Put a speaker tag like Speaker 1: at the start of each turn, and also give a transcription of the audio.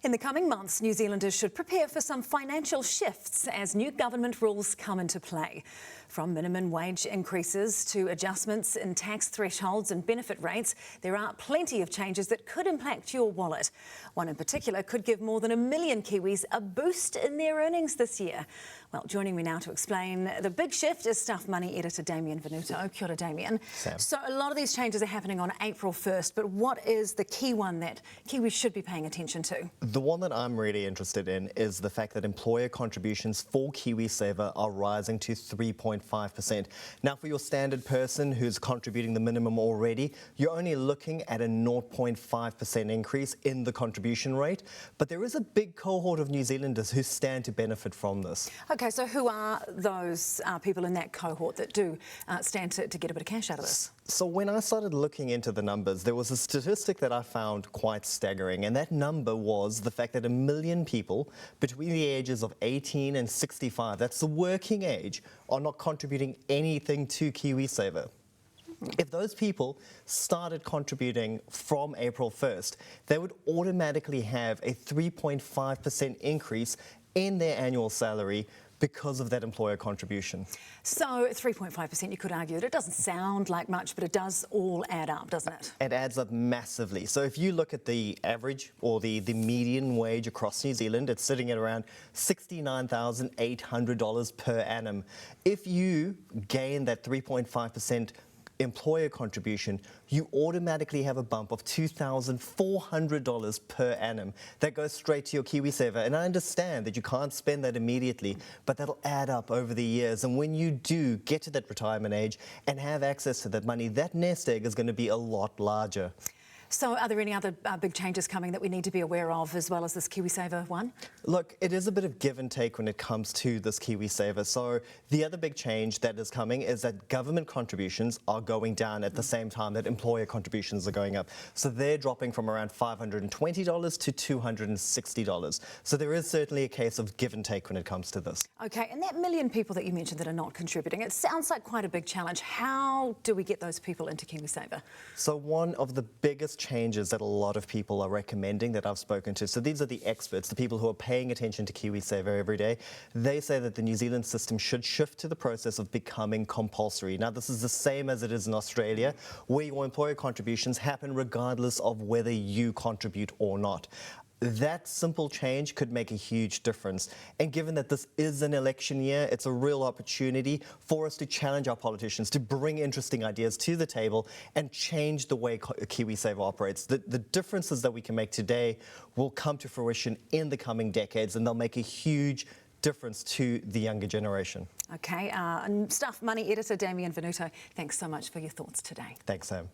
Speaker 1: In the coming months, New Zealanders should prepare for some financial shifts as new government rules come into play. From minimum wage increases to adjustments in tax thresholds and benefit rates, there are plenty of changes that could impact your wallet. One in particular could give more than 1 million Kiwis a boost in their earnings this year. Well, joining me now to explain the big shift is Stuff Money editor Damien Venuto. Kia ora, Damien.
Speaker 2: Sam.
Speaker 1: So a lot of these changes are happening on April 1st, but what is the key one that Kiwis should be paying attention to?
Speaker 2: The one that I'm really interested in is the fact that employer contributions for KiwiSaver are rising to 3.5%. Now, for your standard person who's contributing the minimum already, you're only looking at a 0.5% increase in the contribution rate, but there is a big cohort of New Zealanders who stand to benefit from this.
Speaker 1: Okay, so who are those people in that cohort that do stand to get a bit of cash out of this?
Speaker 2: So when I started looking into the numbers, there was a statistic that I found quite staggering, and that number was the fact that 1 million people between the ages of 18 and 65, that's the working age, are not contributing anything to KiwiSaver. If those people started contributing from April 1st, they would automatically have a 3.5% increase in their annual salary because of that employer contribution.
Speaker 1: So 3.5%, you could argue that it doesn't sound like much, but it does all add up, doesn't it?
Speaker 2: It adds up massively. So if you look at the average or the median wage across New Zealand, it's sitting at around $69,800 per annum. If you gain that 3.5% employer contribution, you automatically have a bump of $2,400 per annum that goes straight to your KiwiSaver. And I understand that you can't spend that immediately, but that'll add up over the years. And when you do get to that retirement age and have access to that money, that nest egg is going to be a lot larger.
Speaker 1: So are there any other big changes coming that we need to be aware of as well as this KiwiSaver one?
Speaker 2: Look, it is a bit of give and take when it comes to this KiwiSaver. So the other big change that is coming is that government contributions are going down at the same time that employer contributions are going up. So they're dropping from around $520 to $260. So there is certainly a case of give and take when it comes to this.
Speaker 1: Okay, and that 1 million people that you mentioned that are not contributing, it sounds like quite a big challenge. How do we get those people into KiwiSaver?
Speaker 2: So one of the biggest changes that a lot of people are recommending that I've spoken to, so these are the experts, the people who are paying attention to KiwiSaver every day, they say that the New Zealand system should shift to the process of becoming compulsory. Now, this is the same as it is in Australia, where your employer contributions happen regardless of whether you contribute or not. That simple change could make a huge difference. And given that this is an election year, it's a real opportunity for us to challenge our politicians, to bring interesting ideas to the table and change the way KiwiSaver operates. The differences that we can make today will come to fruition in the coming decades, and they'll make a huge difference to the younger generation.
Speaker 1: Okay, Stuff Money editor Damien Venuto, thanks so much for your thoughts today.
Speaker 2: Thanks, Sam.